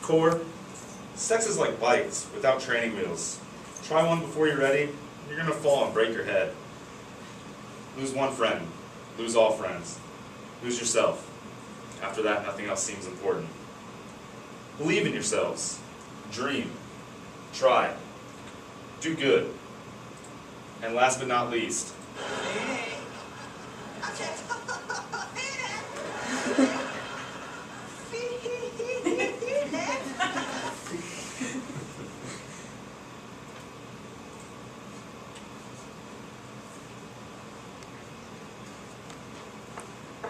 Core, sex is like bikes without training wheels. Try one before you're ready, you're gonna fall and break your head. Lose one friend, lose all friends, lose yourself. After that, nothing else seems important. Believe in yourselves, dream, try, do good, and last but not least,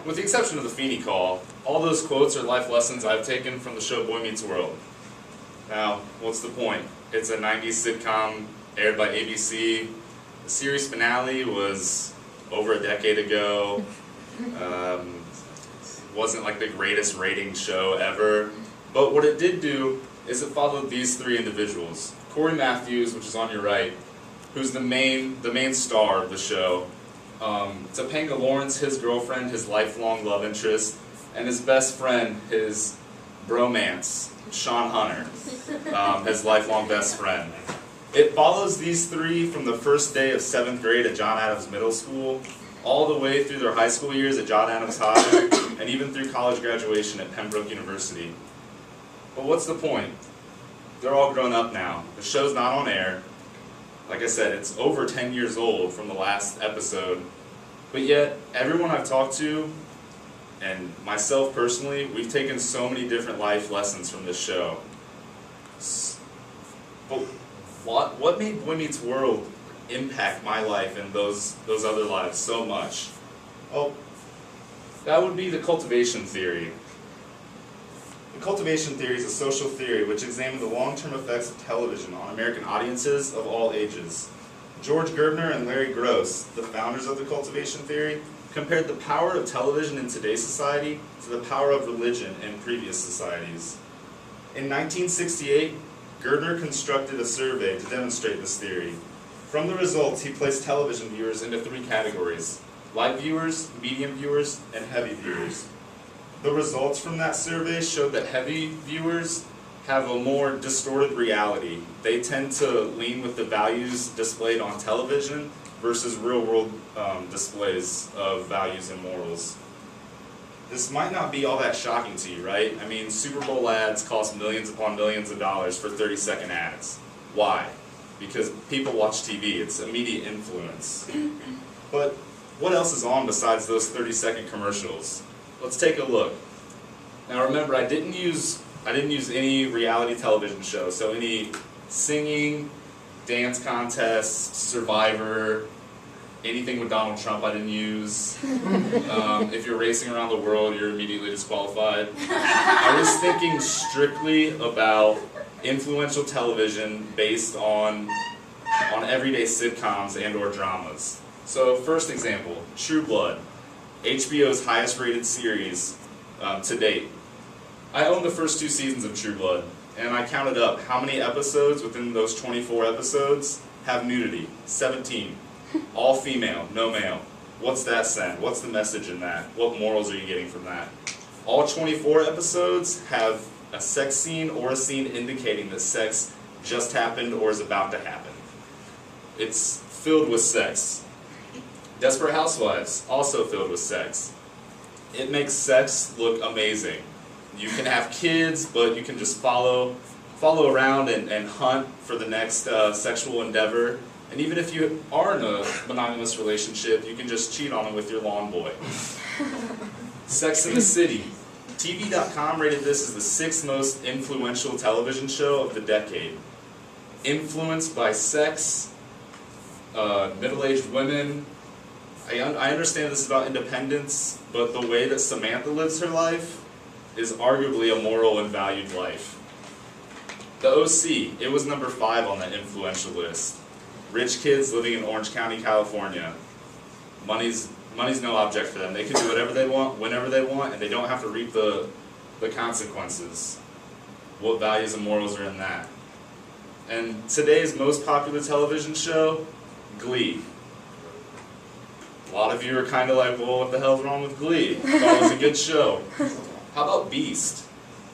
with the exception of the Feeney Call, all those quotes are life lessons I've taken from the show Boy Meets World. Now, what's the point? It's a 90s sitcom aired by ABC. The series finale was over a decade ago. Wasn't like the greatest rating show ever. But what it did do is it followed these three individuals. Corey Matthews, which is on your right, who's the main star of the show. Topanga Lawrence, his girlfriend, his lifelong love interest, and his best friend, his bromance, Sean Hunter, his lifelong best friend. It follows these three from the first day of 7th grade at John Adams Middle School, all the way through their high school years at John Adams High, and even through college graduation at Pembroke University. But what's the point? They're all grown up now. The show's not on air. Like I said, it's over 10 years old from the last episode, but yet everyone I've talked to, and myself personally, we've taken so many different life lessons from this show. But what made Boy Meets World impact my life and those other lives so much? Well, that would be the cultivation theory. The cultivation theory is a social theory which examined the long-term effects of television on American audiences of all ages. George Gerbner and Larry Gross, the founders of the cultivation theory, compared the power of television in today's society to the power of religion in previous societies. In 1968, Gerbner constructed a survey to demonstrate this theory. From the results, he placed television viewers into three categories: light viewers, medium viewers, and heavy viewers. The results from that survey showed that heavy viewers have a more distorted reality. They tend to lean with the values displayed on television versus real-world displays of values and morals. This might not be all that shocking to you, right? I mean, Super Bowl ads cost millions upon millions of dollars for 30-second ads. Why? Because people watch TV. It's immediate influence. But what else is on besides those 30-second commercials? Let's take a look. Now remember, I didn't use any reality television show, so any singing, dance contests, Survivor, anything with Donald Trump I didn't use. If you're racing around the world, you're immediately disqualified. I was thinking strictly about influential television based on everyday sitcoms and or dramas. So first example, True Blood, HBO's highest rated series to date. I own the first 2 seasons of True Blood, and I counted up how many episodes within those 24 episodes have nudity. 17. All female, no male. What's that send? What's the message in that? What morals are you getting from that? All 24 episodes have a sex scene or a scene indicating that sex just happened or is about to happen. It's filled with sex. Desperate Housewives, also filled with sex. It makes sex look amazing. You can have kids, but you can just follow around and hunt for the next sexual endeavor. And even if you are in a monogamous relationship, you can just cheat on them with your lawn boy. Sex in the City. TV.com rated this as the 6th most influential television show of the decade. Influenced by sex, middle-aged women. I understand this is about independence, but the way that Samantha lives her life is arguably a moral and valued life. The OC, it was number 5 on the influential list. Rich kids living in Orange County, California. Money's no object for them. They can do whatever they want, whenever they want, and they don't have to reap the consequences. What values and morals are in that? And today's most popular television show, Glee. A lot of you are kind of like, well, what the hell's wrong with Glee? I thought it was a good show. How about Beast?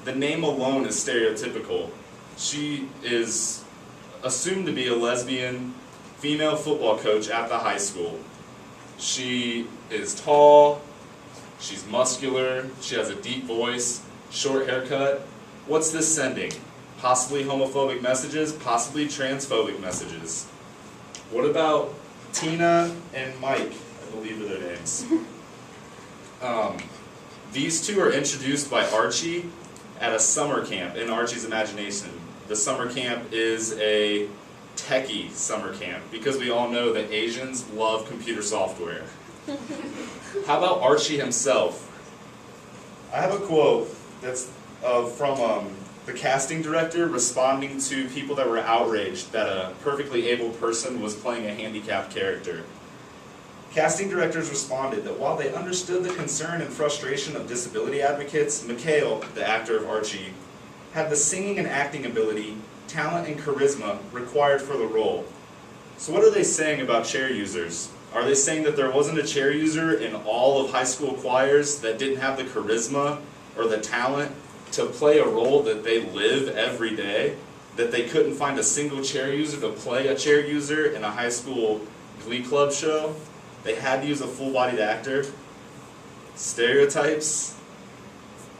The name alone is stereotypical. She is assumed to be a lesbian female football coach at the high school. She is tall, she's muscular, she has a deep voice, short haircut. What's this sending? Possibly homophobic messages, possibly transphobic messages. What about Tina and Mike? I believe are their names. These two are introduced by Archie at a summer camp in Archie's imagination. The summer camp is a techie summer camp because we all know that Asians love computer software. How about Archie himself? I have a quote that's from the casting director responding to people that were outraged that a perfectly able person was playing a handicapped character. Casting directors responded that while they understood the concern and frustration of disability advocates, Mikhail, the actor of Archie, had the singing and acting ability, talent, and charisma required for the role. So what are they saying about chair users? Are they saying that there wasn't a chair user in all of high school choirs that didn't have the charisma or the talent to play a role that they live every day? That they couldn't find a single chair user to play a chair user in a high school glee club show? They had to use a full-bodied actor. Stereotypes.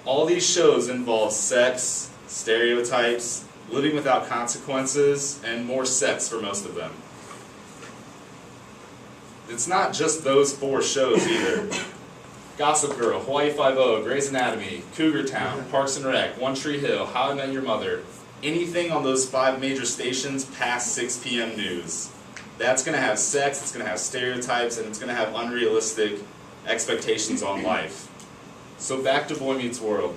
All these shows involve sex, stereotypes, living without consequences, and more sex for most of them. It's not just those 4 shows either. Gossip Girl, Hawaii Five-0, Grey's Anatomy, Cougar Town, Parks and Rec, One Tree Hill, How I Met Your Mother. Anything on those 5 major stations past 6 p.m. news. That's going to have sex, it's going to have stereotypes, and it's going to have unrealistic expectations on life. So back to Boy Meets World.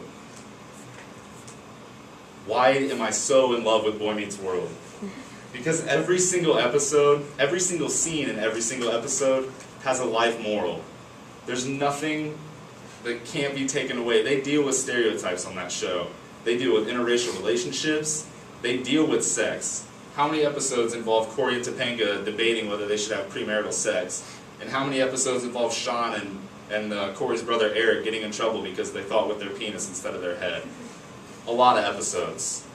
Why am I so in love with Boy Meets World? Because every single episode, every single scene in every single episode has a life moral. There's nothing that can't be taken away. They deal with stereotypes on that show. They deal with interracial relationships. They deal with sex. How many episodes involve Corey and Topanga debating whether they should have premarital sex? And how many episodes involve Sean and Corey's brother Eric getting in trouble because they thought with their penis instead of their head? A lot of episodes.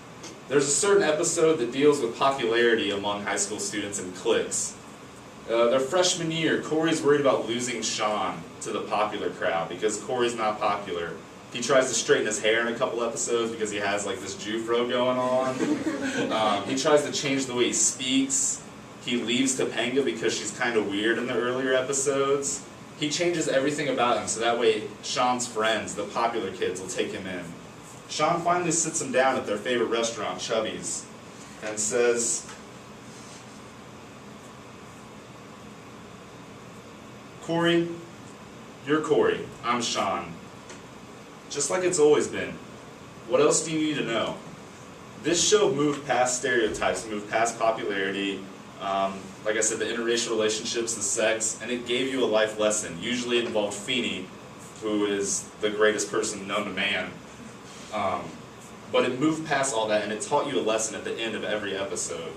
There's a certain episode that deals with popularity among high school students and cliques. Their freshman year, Corey's worried about losing Sean to the popular crowd because Corey's not popular. He tries to straighten his hair in a couple episodes because he has like this Jufro going on. He tries to change the way he speaks. He leaves Topanga because she's kind of weird in the earlier episodes. He changes everything about him so that way Sean's friends, the popular kids, will take him in. Sean finally sits him down at their favorite restaurant, Chubby's, and says, Corey, you're Corey, I'm Sean. Just like it's always been. What else do you need to know? This show moved past stereotypes, moved past popularity, like I said, the interracial relationships, the sex, and it gave you a life lesson. Usually it involved Feeney, who is the greatest person known to man. But it moved past all that and it taught you a lesson at the end of every episode.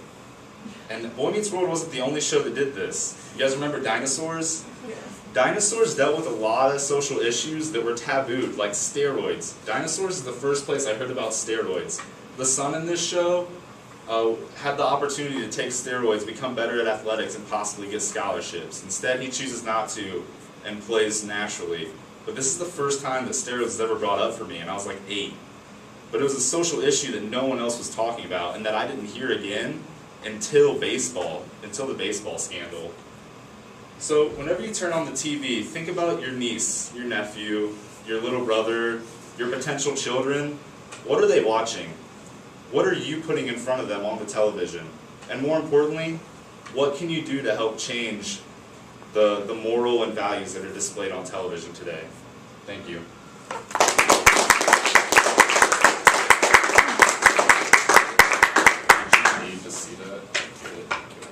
And Boy Meets World wasn't the only show that did this. You guys remember Dinosaurs? Yeah. Dinosaurs dealt with a lot of social issues that were tabooed, like steroids. Dinosaurs is the first place I heard about steroids. The son in this show had the opportunity to take steroids, become better at athletics, and possibly get scholarships. Instead, he chooses not to and plays naturally. But this is the first time that steroids was ever brought up for me, and I was like 8. But it was a social issue that no one else was talking about, and that I didn't hear again until baseball, until the baseball scandal. So whenever you turn on the TV, think about your niece, your nephew, your little brother, your potential children. What are they watching? What are you putting in front of them on the television? And more importantly, what can you do to help change the moral and values that are displayed on television today? Thank you.